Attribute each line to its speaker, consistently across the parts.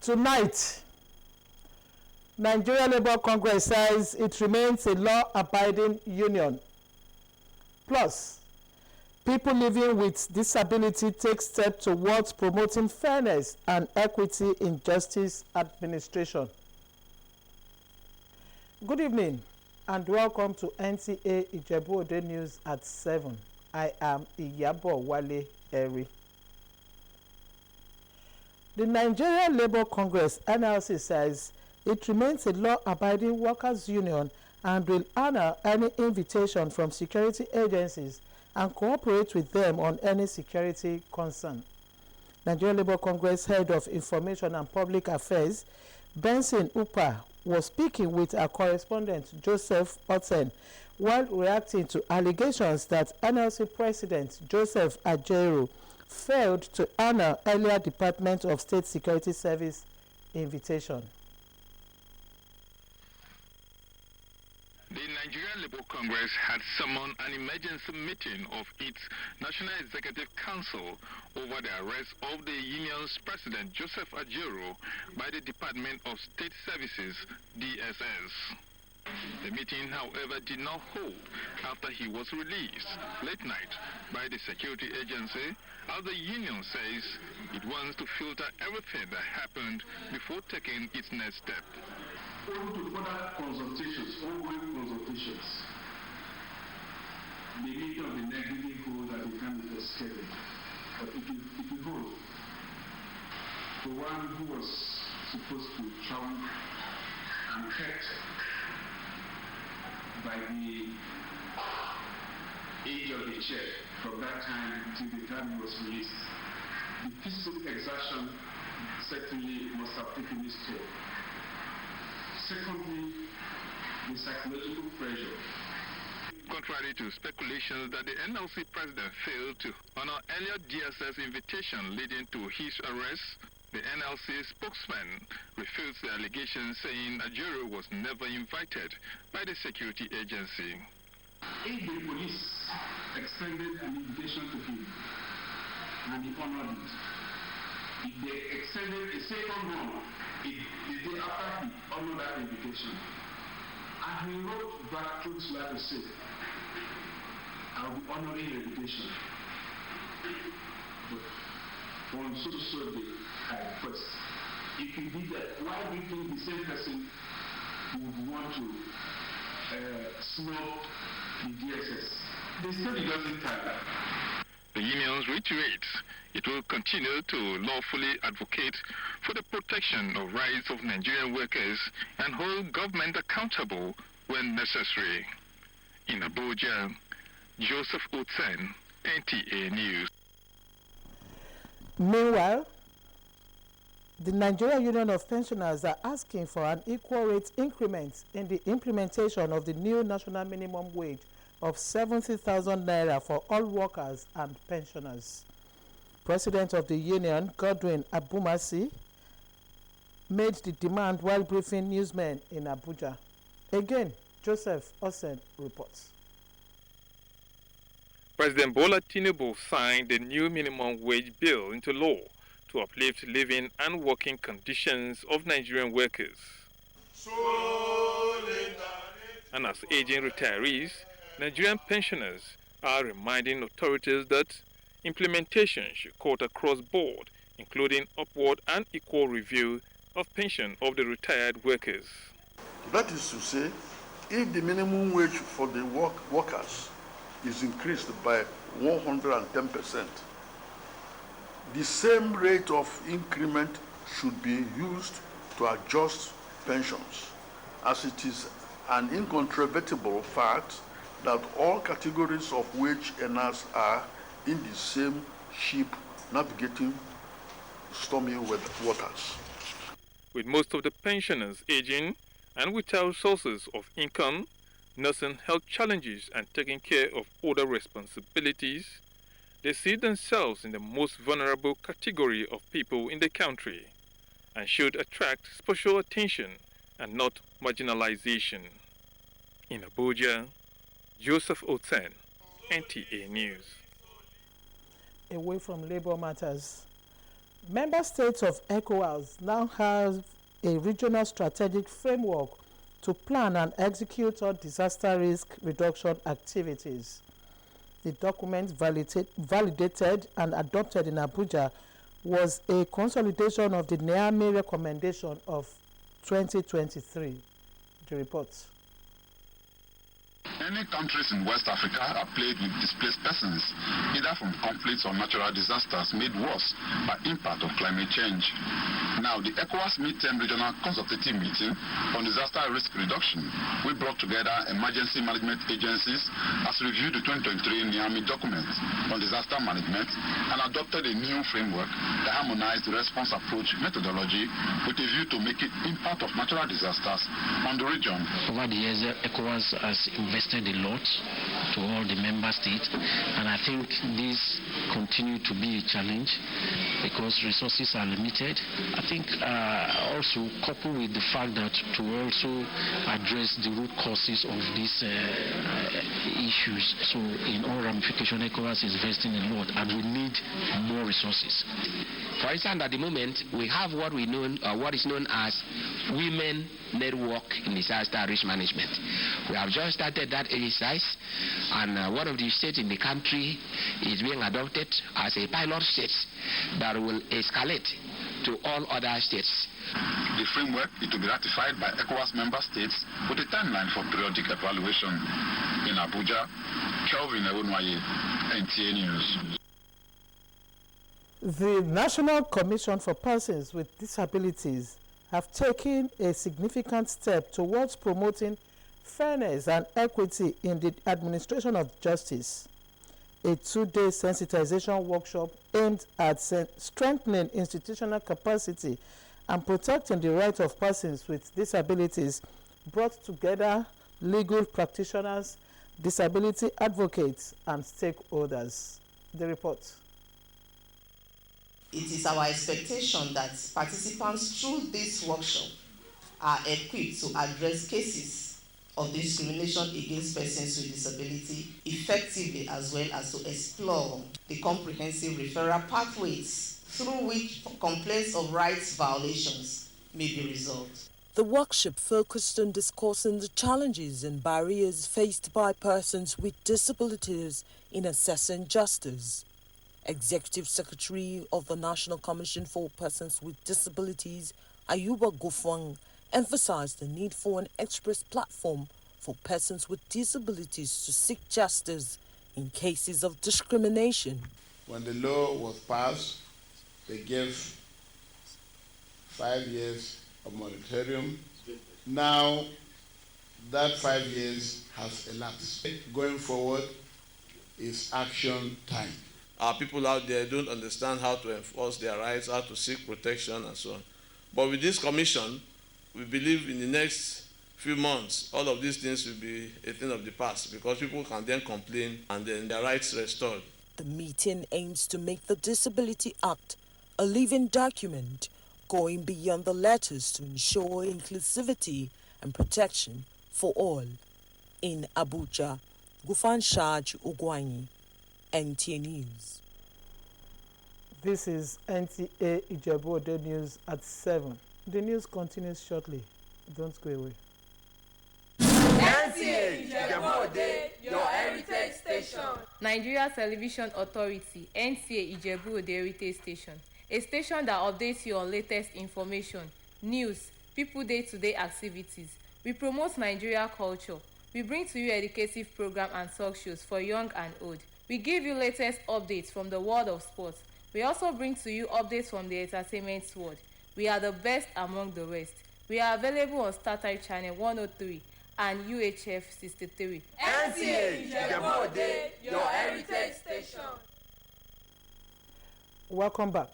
Speaker 1: Tonight, Nigeria Labour Congress says it remains a law-abiding union. Plus, people living with disability take steps towards promoting fairness and equity in justice administration. Good evening and welcome to NTA Ijebu Ode News at 7. I am Ijebu ode. The Nigeria Labour Congress (NLC) says it remains a law-abiding workers' union and will honor any invitation from security agencies and cooperate with them on any security concern. Nigeria Labour Congress Head of Information and Public Affairs, Benson Upa, was speaking with our correspondent Joseph Oten while reacting to allegations that NLC President Joseph Ajeru failed to honor earlier Department of State Security Service invitation.
Speaker 2: The Nigerian Labour Congress had summoned an emergency meeting of its National Executive Council over the arrest of the union's president Joseph Ajeru by the Department of State Services, DSS. The meeting, however, did not hold after he was released late night by the security agency, as the union says it wants to filter everything that happened before taking its next step.
Speaker 3: Owing to further consultations, ongoing consultations, the meeting of the negative hold that the candidate was scheduled. But it will hold. The one who was supposed to travel and kept by the age of the chair from that time until the time he was released. The physical exertion certainly must have taken its toll. Secondly, the psychological pressure.
Speaker 2: Contrary to speculations that the NLC president failed to honor earlier DSS invitation leading to his arrest, the NLC spokesman refutes the allegation, saying Ajeru was never invited by the security agency.
Speaker 3: If the police extended an invitation to him and he honored it, if they extended a second one, the day after he honored that invitation, and he wrote back through his letter to say, I'll be honoring the invitation. But on so day, I request, if you did that, why do you think the same person would want to snub the DSS? They said it doesn't tire.
Speaker 2: The unions reiterate it will continue to lawfully advocate for the protection of rights of Nigerian workers and hold government accountable when necessary. In Abuja, Joseph Oten, NTA News.
Speaker 1: Meanwhile, the Nigeria Union of Pensioners are asking for an equal rate increment in the implementation of the new national minimum wage of 70,000 naira for all workers and pensioners. President of the union, Godwin Abumasi, made the demand while briefing newsmen in Abuja. Again, Joseph Osen reports.
Speaker 4: President Bola Tinubu signed the new minimum wage bill into law to uplift living and working conditions of Nigerian workers. And as aging retirees, Nigerian pensioners are reminding authorities that implementation should cut across board, including upward and equal review of pension of the retired workers.
Speaker 5: That is to say, if the minimum wage for the workers is increased by 110%, the same rate of increment should be used to adjust pensions, as it is an incontrovertible fact that all categories of wage earners are in the same ship navigating stormy waters.
Speaker 4: With most of the pensioners aging and without sources of income, nursing health challenges and taking care of other responsibilities, they see themselves in the most vulnerable category of people in the country and should attract special attention and not marginalization. In Abuja, Joseph Oten, NTA News.
Speaker 1: Away from labor matters, Member states of ECOWAS now have a regional strategic framework to plan and execute on disaster risk reduction activities. The document validated and adopted in Abuja was a consolidation of the Niamey recommendation of 2023. The report.
Speaker 3: Many countries in West Africa are plagued with displaced persons, either from conflicts or natural disasters made worse by impact of climate change. Now, the ECOWAS Mid-Term Regional Consultative Meeting on Disaster Risk Reduction, we brought together emergency management agencies as reviewed the 2023 Niamey document on disaster management and adopted a new framework that harmonized the response approach methodology with a view to making impact of natural disasters on the region.
Speaker 6: Over the years, ECOWAS has invested a lot to all the member states, and I think this continue to be a challenge because resources are limited. I think also coupled with the fact that to also address the root causes of these issues, so in all ramifications, ECOWAS is investing a lot, and we need more resources.
Speaker 7: For instance, at the moment, we have what is known as Women Network in Disaster Risk Management. We have just started that exercise, and one of the states in the country is being adopted as a pilot state that will escalate to all other states.
Speaker 3: The framework is to be ratified by ECOWAS member states with a timeline for periodic evaluation. In Abuja, Kelvin Ewonwaye, NTA News.
Speaker 1: The National Commission for Persons with Disabilities have taken a significant step towards promoting fairness and equity in the administration of justice. A 2-day sensitization workshop aimed at strengthening institutional capacity and protecting the rights of persons with disabilities brought together legal practitioners, disability advocates, and stakeholders. The report.
Speaker 8: It is our expectation that participants through this workshop are equipped to address cases of discrimination against persons with disability effectively, as well as to explore the comprehensive referral pathways through which complaints of rights violations may be resolved.
Speaker 9: The workshop focused on discussing the challenges and barriers faced by persons with disabilities in assessing justice. Executive Secretary of the National Commission for Persons with Disabilities, Ayuba Gufwang, emphasized the need for an express platform for persons with disabilities to seek justice in cases of discrimination.
Speaker 10: When the law was passed, they gave 5 years of moratorium. Now, that 5 years has elapsed. Going forward is action time.
Speaker 11: Our people out there don't understand how to enforce their rights, how to seek protection, and so on. But with this commission, we believe in the next few months, all of these things will be a thing of the past because people can then complain and then their rights restored.
Speaker 9: The meeting aims to make the Disability Act a living document, going beyond the letters to ensure inclusivity and protection for all. In Abuja, Gufan Shaj Ugwanyi, NTA News.
Speaker 1: This is NTA Ijebu ode News at 7. The news continues shortly. Don't go away.
Speaker 12: NTA Ijebu ode, your heritage station.
Speaker 13: Nigeria Television Authority, NTA Ijebu ode Heritage Station. A station that updates you on latest information, news, people day-to-day activities. We promote Nigeria culture. We bring to you educative program and talk shows for young and old. We give you latest updates from the world of sports. We also bring to you updates from the entertainment world. We are the best among the rest. We are available on StarTimes Channel 103 and UHF 63.
Speaker 12: NTA Ijebu ode, your heritage station.
Speaker 1: Welcome back.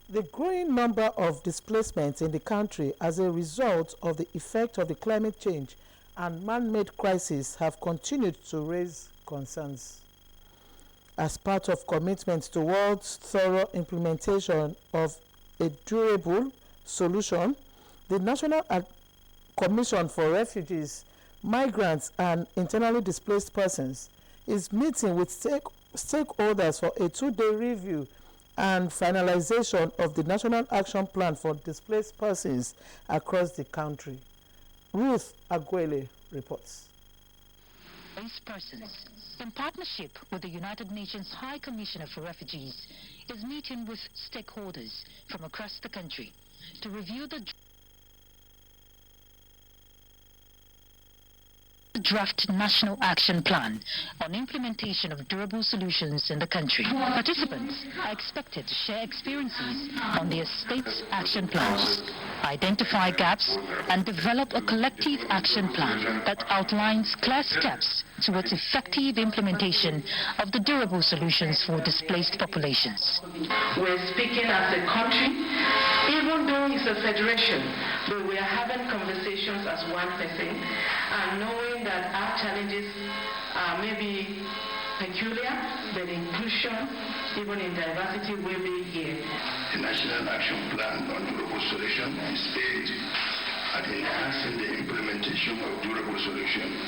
Speaker 1: The growing number of displacements in the country as a result of the effect of the climate change and man-made crisis have continued to raise concerns. As part of commitment towards thorough implementation of a durable solution, the National Commission for Refugees, Migrants and Internally Displaced Persons is meeting with stakeholders for a 2-day review and finalization of the National Action Plan for Displaced Persons across the country. Ruth Aguele reports.
Speaker 14: Displaced persons, in partnership with the United Nations High Commissioner for Refugees, is meeting with stakeholders from across the country to review the draft National Action Plan on implementation of durable solutions in the country. Participants are expected to share experiences on their state's action plans, identify gaps, and develop a collective action plan that outlines clear steps towards effective implementation of the durable solutions for displaced populations.
Speaker 15: We're speaking as a country, even though it's a federation, but we are having conversations as one person and knowing that our challenges are maybe peculiar, but inclusion, even in diversity, will be here.
Speaker 16: The National Action Plan on Durable Solution is aimed at enhancing the implementation of durable solutions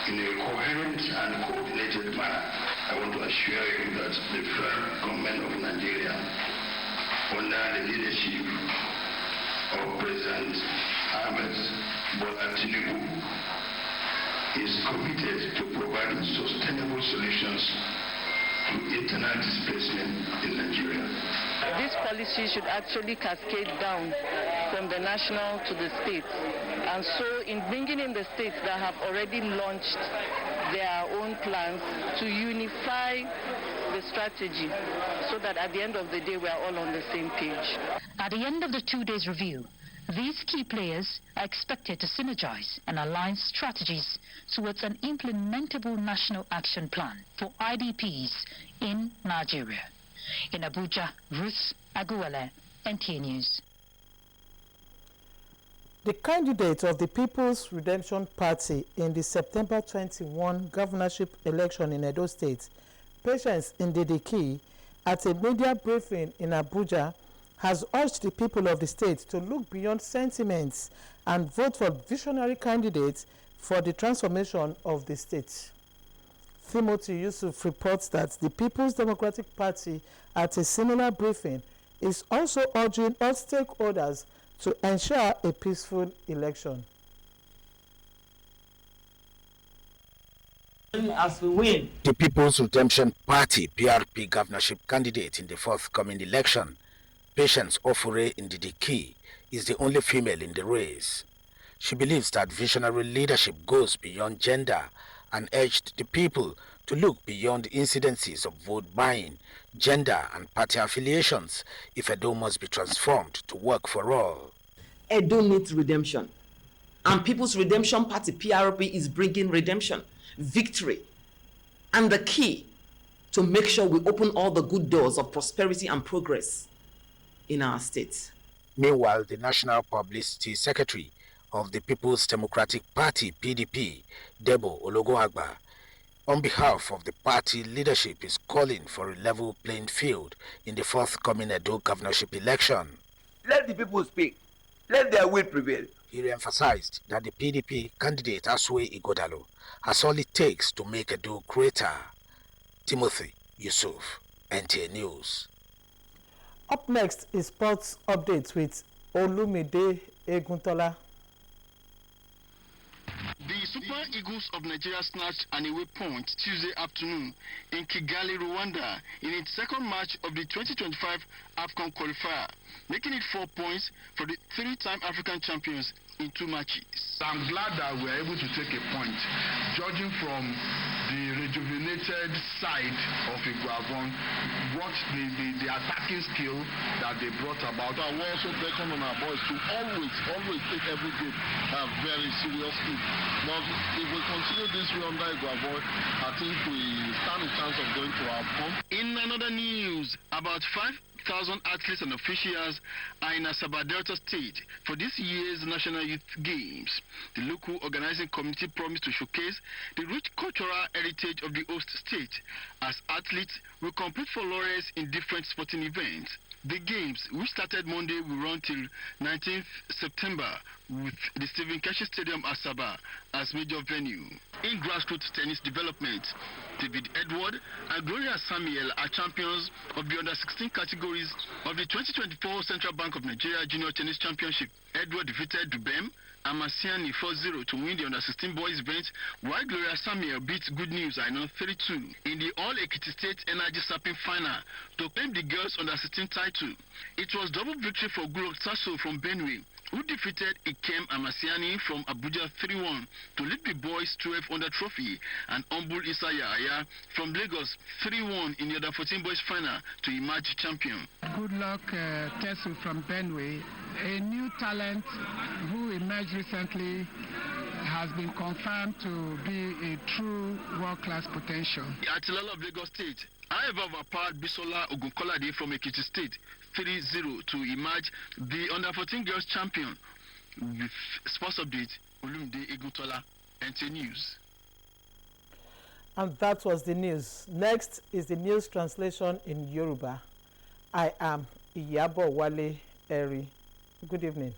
Speaker 16: in a coherent and coordinated manner. I want to assure you that the federal government of Nigeria, under the leadership of President Ahmed Bola Tinubu, is committed to providing sustainable solutions to internal displacement in Nigeria.
Speaker 17: This policy should actually cascade down from the national to the states. And so in bringing in the states that have already launched their own plans to unify the strategy so that at the end of the day we are all on the same page.
Speaker 14: At the end of the 2 days review, these key players are expected to synergize and align strategies towards an implementable national action plan for IDPs in Nigeria. In Abuja, Ruth Aguele, NTA News.
Speaker 1: The candidate of the People's Redemption Party in the September 21 governorship election in Edo State, Patience Ndidiki, at a media briefing in Abuja, has urged the people of the state to look beyond sentiments and vote for visionary candidates for the transformation of the state. Timothy Yusuf reports that the People's Democratic Party, at a similar briefing, is also urging all stakeholders to ensure a peaceful election.
Speaker 18: As we win,
Speaker 19: the People's Redemption Party PRP governorship candidate in the forthcoming election, Patience Ofure Ndidiki, is the only female in the race. She believes that visionary leadership goes beyond gender and urged the people to look beyond incidences of vote buying, gender and party affiliations if Edo must be transformed to work for all.
Speaker 18: Edo needs redemption, and People's Redemption Party PRP is bringing redemption, victory, and the key to make sure we open all the good doors of prosperity and progress in our state.
Speaker 19: Meanwhile, the National Publicity Secretary of the People's Democratic Party, PDP, Debo Ologoagba, on behalf of the party leadership, is calling for a level playing field in the forthcoming Edo governorship election.
Speaker 20: Let the people speak. Let their will prevail.
Speaker 19: He re-emphasized that the PDP candidate Asue Igodalo has all it takes to make Edo greater. Timothy Yusuf, NTA News.
Speaker 1: Up next is sports updates with Olumide Eguntola.
Speaker 2: The Super Eagles of Nigeria snatched an away point Tuesday afternoon in Kigali, Rwanda, in its second match of the 2025 AFCON qualifier, making it 4 points for the three-time African champions in 2 matches.
Speaker 3: I'm glad that we're able to take a point, judging from the rejuvenated side of Iguavon, what the attacking skill that they brought about. I will also beckon on our boys to always take every game very seriously. But if we continue this way under Iguavon, I think we stand a chance of going to our AFCON.
Speaker 2: In another news, about 5,000 athletes and officials are in Asaba Delta State for this year's National Youth Games. The local organizing committee promised to showcase the rich cultural heritage of the host state as athletes will compete for laurels in different sporting events. The games, which started Monday, will run till 19th September with the Stephen Keshi Stadium Asaba as major venue. In grassroots tennis development, David Edward and Gloria Samuel are champions of the under-16 categories of the 2024 Central Bank of Nigeria Junior Tennis Championship. Edward defeated Dubem Amasiani 4-0 to win the under-16 boys event, while Gloria Samuel beat Good News Aina 3-2 in the All-Ekiti State Energy Sapping final to claim the girls under-16 title. It was double victory for Gulok Sasso from Benue, who defeated Ikem Amasiani from Abuja 3-1 to lead the boys 12-under trophy, and Ombul Isaya Aya from Lagos 3-1 in the under-14 boys final to emerge champion.
Speaker 21: Good luck, Tesu from Benue, a new talent who emerged recently, has been confirmed to be a true world-class potential.
Speaker 2: Atilala of Lagos State, however, overpowered Bisola Ogunkolade from Ekiti State 3-0 to emerge the under-14 girls champion. With sports update, Olumide Egutola, NTA News.
Speaker 1: And that was the news. Next is the news translation in Yoruba. I am Iyabo Wale Eri. Good evening.